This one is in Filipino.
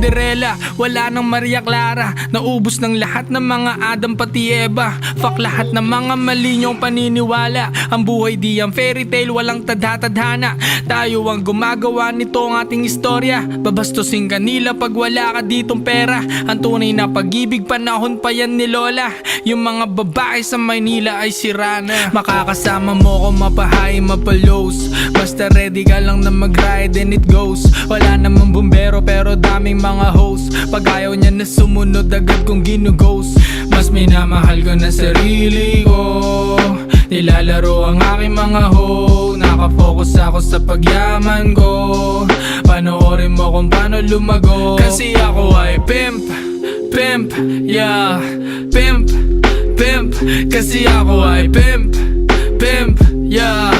Cinderella, wala nang Maria Clara. Naubos ng lahat ng mga Adam pati Eva. Fuck lahat ng mga mali niyong paniniwala. Ang buhay di ang fairy tale, walang tadhana. Tayo ang gumagawa nito ang ating istorya. Babastusin ka nila pag wala ka ditong pera. Ang tunay na pag-ibig panahon pa yan ni Lola. Yung mga babae sa Maynila ay sira na. Makakasama mo ko mapahay, mapalos. Basta ready ka lang na mag-ride and it goes. Wala namang bumbero pero daming mga host. Pag ayaw niya na sumunod agad kong ginughost. Mas minamahal ko na sarili ko. Nilalaro ang aking mga hoe. Nakafocus ako sa pagyaman ko. Panoorin mo kung paano lumago. Kasi ako ay pimp, pimp, yeah. Pimp, pimp. Kasi ako ay pimp, pimp, yeah.